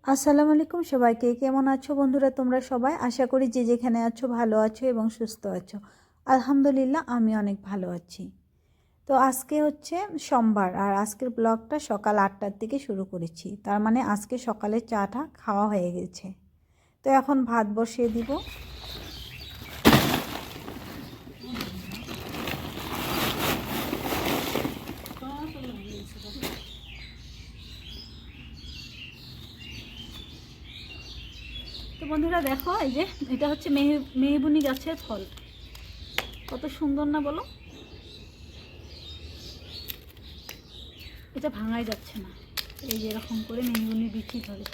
আসসালামু আলাইকুম সবাইকে, কেমন আছো বন্ধুরা তোমরা সবাই? আশা করি যে যেখানে আছো ভালো আছো এবং সুস্থ আছো। আলহামদুলিল্লাহ আমি অনেক ভালো আছি। তো আজকে হচ্ছে সোমবার, আর আজকের ব্লগটা সকাল 8টার দিকে শুরু করেছি। তার মানে আজকে সকালে চাটা খাওয়া হয়ে গেছে। তো এখন ভাত বসিয়ে দিব। তো বন্ধুরা দেখো, এই যে এটা হচ্ছে মেহবুনি গাছের ফল। কত সুন্দর না বলো? এটা ভাঙাই যাচ্ছে না, এই যে এরকম করে মেহবুনি বিচি ধরে।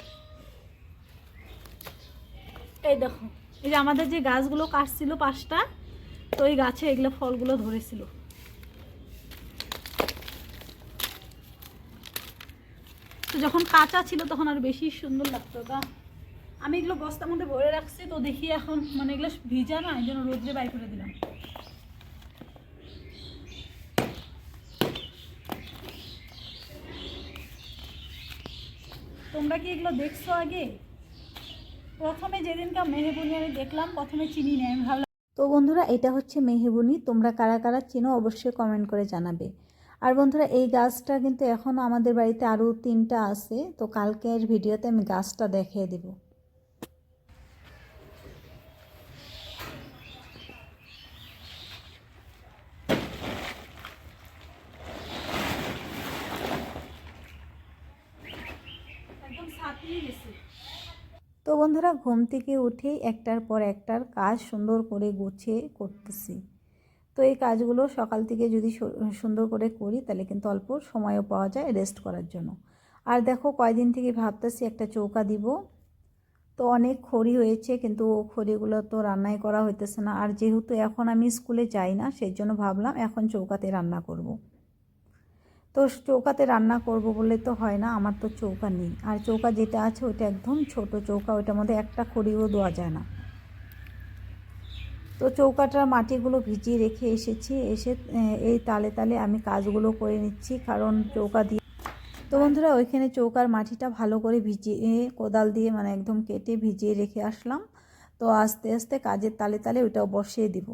এই দেখো, এই যে আমাদের যে গাছগুলো কাটছিল 5টা, তো ওই গাছে এগুলো ফলগুলো ধরেছিল। তো যখন কাঁচা ছিল তখন আর বেশি সুন্দর লাগতো। তা আমি এগুলো বস্তার মধ্যে ভরে রাখছি, তো দেখি এখন মানে এগুলো ভিজা না, এই জন্য রোদ্রে বাই করে দিলাম। তোমরা কি এগুলো দেখছো আগে? প্রথমে যেদিনকার মেহবুনি আমি দেখলাম, প্রথমে চিনি নেই, আমি ভাবলাম। তো বন্ধুরা, এটা হচ্ছে মেহবুনি। তোমরা কারা কারা চিনো অবশ্যই কমেন্ট করে জানাবে। আর বন্ধুরা, এই গাছটা কিন্তু এখনও আমাদের বাড়িতে আরও 3টা আছে। তো কালকের ভিডিওতে আমি গাছটা দেখিয়ে দেব। তো বন্ধুরা, ঘুম থেকে উঠেই একটার পর একটার কাজ সুন্দর করে গুছিয়ে করতেছি। তো এই কাজগুলো সকাল থেকে যদি সুন্দর করে করি তাহলে কিন্তু অল্প সময়ও পাওয়া যায় রেস্ট করার জন্য। আর দেখো, কয়দিন থেকে ভাবতেছি একটা চৌকা দিব। তো অনেক খড়ি হয়েছে, কিন্তু খড়িগুলো তো রান্নাই করা হইতেছে না। আর যেহেতু এখন আমি স্কুলে যাই না, সেই জন্য ভাবলাম এখন চৌকাতে রান্না করব। তো চৌকাতে রান্না করব বলে তো হয় না, আমার তো চৌকা নেই। আর চৌকা যেটা আছে ওইটা একদম ছোট চৌকা, ওইটার মধ্যে একটা খড়িও দেওয়া যায় না। তো চৌকাটার মাটিগুলো ভিজিয়ে রেখে এসেছি, এসে এই তালে তালে আমি কাজগুলো করে নিচ্ছি, কারণ চৌকা দিয়ে। তো বন্ধুরা, ওইখানে চৌকার মাটিটা ভালো করে ভিজিয়ে কোদাল দিয়ে মানে একদম কেটে ভিজিয়ে রেখে আসলাম। তো আস্তে আস্তে কাজের তালে তালে ওইটাও বসিয়ে দিব।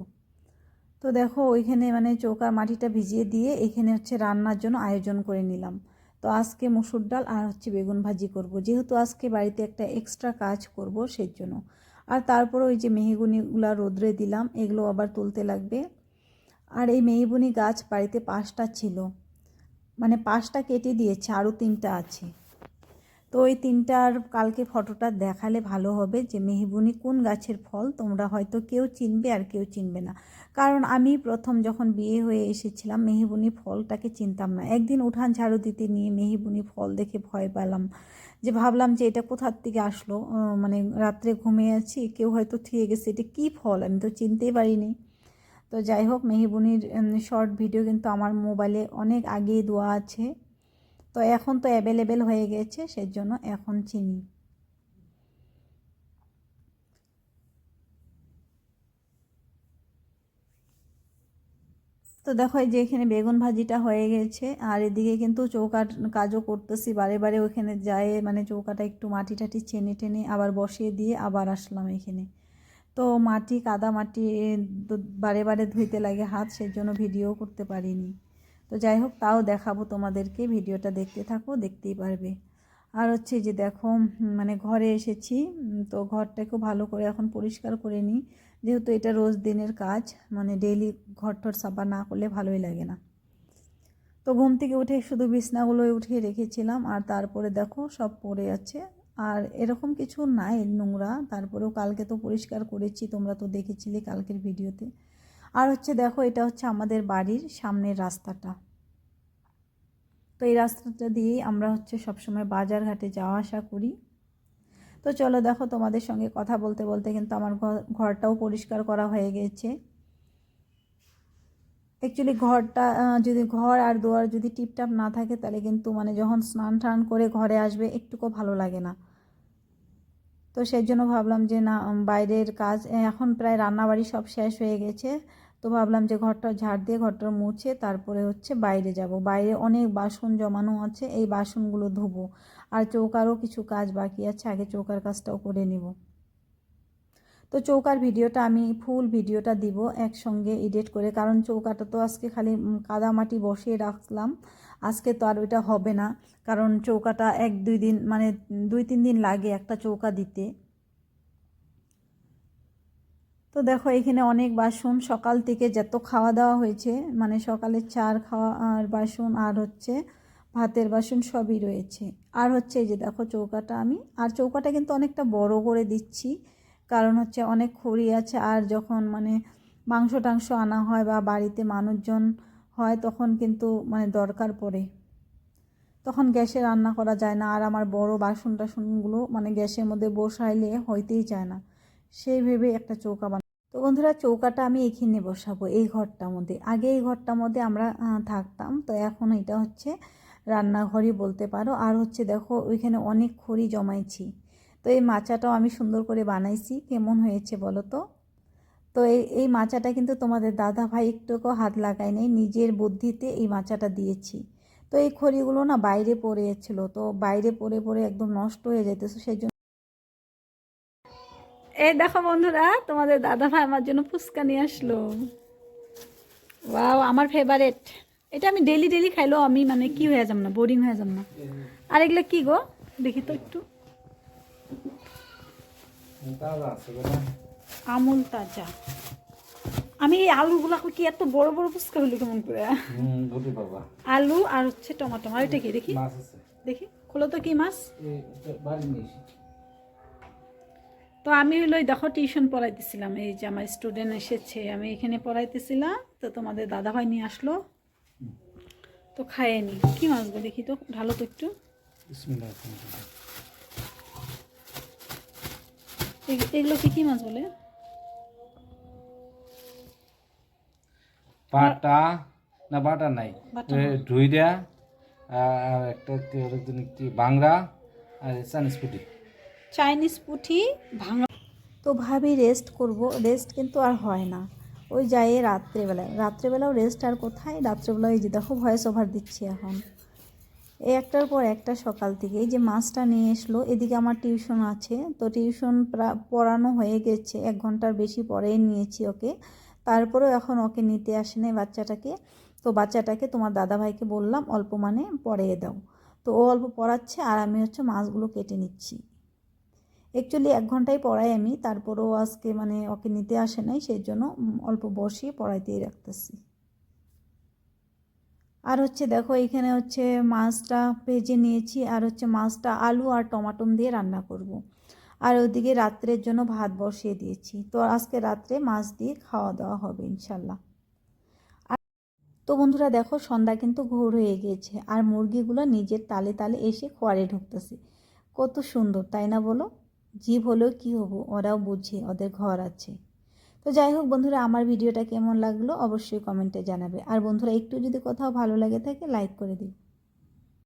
তো দেখো, ওইখানে মানে চৌকার মাটিটা ভিজিয়ে দিয়ে এখানে হচ্ছে রান্নার জন্য আয়োজন করে নিলাম। তো আজকে মসুর ডাল আর হচ্ছে বেগুন ভাজি করব, যেহেতু আজকে বাড়িতে একটা এক্সট্রা কাজ করব সেই জন্য। আর তারপরে ওই যে মেহগনিগুলো রোদ্রে দিলাম, এগুলো আবার তুলতে লাগবে। আর এই মেহগনি গাছ বাড়িতে 5টা ছিল, মানে 5টা কেটে দিয়েছে, আরও 3টা আছে। তো ওই 3টার কালকে ফটোটা দেখালে ভালো হবে যে মেহবুনি কোন গাছের ফল। তোমরা হয়তো কেউ চিনবে আর কেউ চিনবে না, কারণ আমি প্রথম যখন বিয়ে হয়ে এসেছিলাম মেহবুনি ফলটাকে চিনতাম না। একদিন উঠান ঝাড়ু দিতে নিয়ে মেহবুনি ফল দেখে ভয় পেলাম, যে ভাবলাম যে এটা কোথার থেকে আসলো। মানে রাত্রে ঘুমিয়ে আছি, কেউ হয়তো থুয়ে গেছে, এটা কী ফল আমি তো চিনতেই পারিনি। তো যাই হোক, মেহবুনির শর্ট ভিডিও কিন্তু আমার মোবাইলে অনেক আগেই দেওয়া আছে। তো এখন তো অ্যাভেলেবেল হয়ে গেছে, সেজন্য এখন চিনি। তো দেখো, এই যে এখানে বেগুন ভাজিটা হয়ে গেছে, আর এদিকে কিন্তু চৌকার কাজও করতেছি। বারে বারে ওখানে যায় মানে চৌকাটা একটু মাটি টাটি টেনে টেনে আবার বসিয়ে দিয়ে আবার আসলাম এখানে। তো মাটি, কাদা মাটি বারে বারে ধুইতে লাগে হাত, সেজন্য ভিডিও করতে পারিনি। তো যাই হোক, তাও দেখাবো তোমাদেরকে, ভিডিওটা দেখতে থাকো, দেখতেই পারবে। আর হচ্ছে যে দেখো, মানে ঘরে এসেছি। তো ঘরটাকেও ভালো করে এখন পরিষ্কার করে নিই, যেহেতু এটা রোজ দিনের কাজ, মানে ডেইলি ঘর টর সাফা না করলে ভালোই লাগে না। তো ঘুম থেকে উঠে শুধু বিছনাগুলোই উঠিয়ে রেখেছিলাম, আর তারপরে দেখো সব পড়ে আছে। আর এরকম কিছু নাই নোংরা, তারপরেও কালকে তো পরিষ্কার করেছি, তোমরা তো দেখেছিলে কালকের ভিডিওতে। আর হচ্ছে দেখো, এটা হচ্ছে আমাদের বাড়ির সামনের রাস্তাটা। তো এই রাস্তাটা দিয়েই আমরা হচ্ছে সবসময় বাজার ঘাটে যাওয়া আসা করি। তো চলো দেখো, তোমাদের সঙ্গে কথা বলতে বলতে কিন্তু আমার ঘরটাও পরিষ্কার করা হয়ে গেছে। অ্যাকচুয়ালি ঘরটা যদি ঘর আর দুয়ার যদি টিপটাপ না থাকে, তাহলে কিন্তু মানে যখন স্নান টান করে ঘরে আসবে একটুকু ভালো লাগে না। তো তো সেই জন্য ভাবলাম যে না বাইরের কাজ এখন প্রায় রান্নাবাড়ি সব শেষ হয়ে গেছে। তো ভাবলাম যে ঘরটা ঝাড় দিয়ে ঘরটা মুছে তারপরে হচ্ছে বাইরে যাব। বাইরে অনেক বাসন জমানো আছে, এই বাসনগুলো ধোবো। আর চৌকারও কিছু কাজ বাকি আছে, আগে চৌকার কাজটাও করে নিব। তো চৌকার ভিডিওটা আমি ফুল ভিডিওটা দিব একসঙ্গে এডিট করে, কারণ চৌকাটা তো আজকে খালি কাদামাটি বসিয়ে রাখলাম, আজকে তো আর ওইটা হবে না, কারণ চৌকাটা 1-2 দিন মানে 2-3 দিন লাগে একটা চৌকা দিতে। তো দেখো এখানে অনেক বাসন, সকাল থেকে যত খাওয়া দাওয়া হয়েছে মানে সকালে চার খাওয়া আর বাসন আর হচ্ছে ভাতের বাসন সবই রয়েছে। আর হচ্ছে এই যে দেখো চৌকাটা আমি, আর চৌকাটা কিন্তু অনেকটা বড় করে দিচ্ছি, কারণ হচ্ছে অনেক খড়ি আছে, আর যখন মানে মাংস টাংস আনা হয় বা বাড়িতে মানুষজন হয় তখন কিন্তু মানে দরকার পড়ে, তখন গ্যাসে রান্না করা যায় না। আর আমার বড় বাসন টাসনগুলো মানে গ্যাসের মধ্যে বসাইলে হইতেই চায় না, সেই ভেবে একটা চৌকা বানাই। তো বন্ধুরা চৌকাটা আমি এখানে বসাবো, এই ঘরটার মধ্যে। আগে এই ঘরটার মধ্যে আমরা থাকতাম, তো এখন এটা হচ্ছে রান্নাঘরই বলতে পারো। আর হচ্ছে দেখো ওইখানে অনেক খড়ি জমাইছি, তো এই মাচাটাও আমি সুন্দর করে বানাইছি, কেমন হয়েছে বলো তো। তো এই মাচাটা কিন্তু তোমাদের দাদা ভাই একটুকু হাত লাগায় নেই, নিজের বুদ্ধিতে এই মাচাটা দিয়েছি। তো এই খড়িগুলো না বাইরে পড়েছিল, তো বাইরে পড়ে পড়ে একদম নষ্ট হয়ে যেতেছে, সেই জন্য। এই দেখো বন্ধুরা তোমাদের দাদা ভাই আমার জন্য ফুচকা নিয়ে আসলো। ওয়াও, আমার ফেভারিট। এটা আমি ডেলি ডেলি খাইলেও আমি মানে কি হয়ে যাব না, বোরিং হয়ে যাব না। আর এগুলো কি গো, দেখি তো একটু। আমুল তাজা। আমি এই আলুগুলাকে কি এত বড় বড় ফুচকা হলো কেমন করে? আলু আর হচ্ছে টমাটো। আর এটা কি দেখি, দেখি খোলো তো, কি মাছ? তো আমি হলো দেখো টিউশন পড়াইতেছিলাম, এই যে আমার স্টুডেন্ট এসেছে, আমি এখানে পড়াইতেছিলাম, তো তোমাদের দাদাভাই নিয়ে আসলো, তো খাইনি। কি মাছ গো দেখি তো, ঢালো তো একটু। এগুলো কি মাছ বলে? বাটা না, বাটা নাই, ধুইরা আর একটা কি বাংলা আর চাইনিজ পুটি। চাইনিজ পুঁটি ভাঙা। তো ভাবি রেস্ট করব, রেস্ট কিন্তু আর হয় না, ওই যাই রাত্রেবেলাও রেস্ট আর কোথায়, রাত্রেবেলা এই যে দেখো ভয়েস ওভার দিচ্ছি এখন। এই একটার পর একটা সকাল থেকে এই যে মাছটা নিয়ে এসলো, এদিকে আমার টিউশন আছে, তো টিউশন পড়ানো হয়ে গেছে, 1 ঘন্টার বেশি পরেই নিয়েছি ওকে। তারপরেও এখন ওকে নিতে আসে নাই বাচ্চাটাকে। তো বাচ্চাটাকে তোমার দাদাভাইকে বললাম অল্প মানে পড়িয়ে দাও, তো ও অল্প পড়াচ্ছে আর আমি হচ্ছে মাছগুলো কেটে নিচ্ছি। অ্যাকচুয়ালি 1 ঘন্টাই পড়াই আমি, তারপরেও আজকে মানে ওকে নিতে আসে নাই, সেই জন্য অল্প বসিয়ে পড়াইতেই রাখতেছি। আর হচ্ছে দেখো এখানে হচ্ছে মাছটা ভেজে নিয়েছি, আর হচ্ছে মাছটা আলু আর টমাটো দিয়ে রান্না করব। আর ওদিকে রাত্রের জন্য ভাত বসিয়ে দিয়েছি, তো আজকে রাত্রে মাছ দিয়ে খাওয়া দাওয়া হবে ইনশাল্লাহ। আর তো বন্ধুরা দেখো সন্ধ্যা কিন্তু ঘোর হয়ে গিয়েছে, আর মুরগিগুলো নিজের তালে তালে এসে খোয়ারে ঢুকতেছে, কত সুন্দর তাই না বলো? জীব হলেও কি হবো, ওরাও বুঝে ওদের ঘর আছে। তো যাই হোক বন্ধুরা, আমার ভিডিওটা কেমন লাগলো অবশ্যই কমেন্টে জানাবে। আর বন্ধুরা একটু যদি কোথাও ভালো লাগে থাকে লাইক করে দিও।